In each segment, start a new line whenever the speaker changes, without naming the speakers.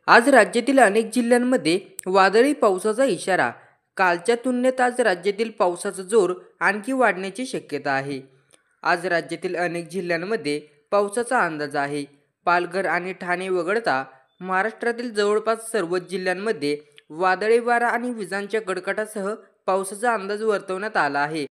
आज राज्यातील अनेक जिल्ह्यांमध्ये वादळी पावसाचा इशारा. कालच्या तुलनेत आज राज्यातील पावसाचा जोर आणखी वाढण्याची शक्यता आहे. आज राज्यातील अनेक जिल्ह्यांमध्ये पावसाचा अंदाज आहे. पालघर आणि ठाणे वगळता महाराष्ट्रातील जवळपास सर्वच जिल्ह्यांमध्ये वादळी वारा आणि विजांच्या कडकडाटासह पावसाचा अंदाज वर्तवण्यात आला आहे.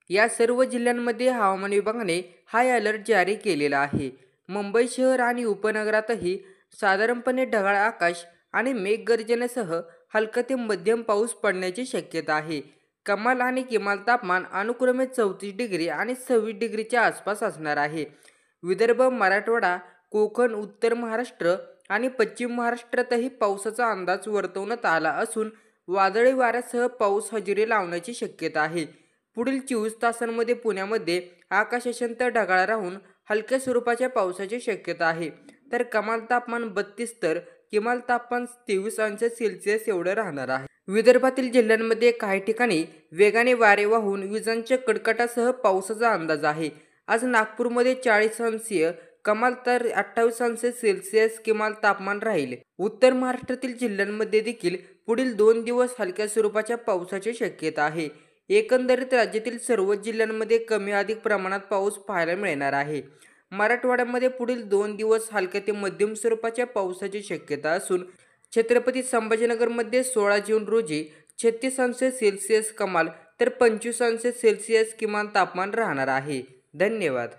या सर्व जिल्ह्यांमध्ये हवामान विभागाने हाय अलर्ट जारी केलेला आहे. मुंबई शहर आणि उपनगरातही साधारणपणे ढगाळ आकाश आणि मेघगर्जनेसह हलका ते मध्यम पाऊस पडण्याची शक्यता आहे. कमाल आणि किमान तापमान अनुक्रमे 34 डिग्री आणि 26 डिग्रीच्या आसपास असणार आहे. विदर्भ, मराठवाडा, कोकण, उत्तर महाराष्ट्र आणि पश्चिम महाराष्ट्रातही पावसाचा अंदाज वर्तवण्यात आला असून वादळी वाऱ्यासह पाऊस हजेरी लावण्याची शक्यता आहे. पुढील 24 तासांमध्ये पुण्यामध्ये आकाश अंशतः ढगाळ राहून हलक्या स्वरूपाच्या पावसाची शक्यता आहे. तर कमाल तापमान 32 तर किमान तापमान 23 अंश सेल्सिअस एवढं राहणार आहे. विदर्भातील जिल्ह्यांमध्ये काही ठिकाणी वेगाने वारे वाहून विजांच्या कडकडाटासह पावसाचा अंदाज आहे. आज नागपूरमध्ये 40 अंशीय कमाल तर 28 अंश सेल्सिअस किमान तापमान राहील. उत्तर महाराष्ट्रातील जिल्ह्यांमध्ये देखील पुढील 2 दिवस हलक्या स्वरूपाच्या पावसाची शक्यता आहे. एकंदरीत राज्यातील सर्वच जिल्ह्यांमध्ये कमी अधिक प्रमाणात पाऊस पाहायला मिळणार आहे. मराठवाड्यामध्ये पुढील 2 दिवस हलक्या ते मध्यम स्वरूपाच्या पावसाची शक्यता असून छत्रपती संभाजीनगरमध्ये 16 जून रोजी 36 अंश सेल्सिअस कमाल तर 25 अंश सेल्सिअस किमान तापमान राहणार आहे. धन्यवाद.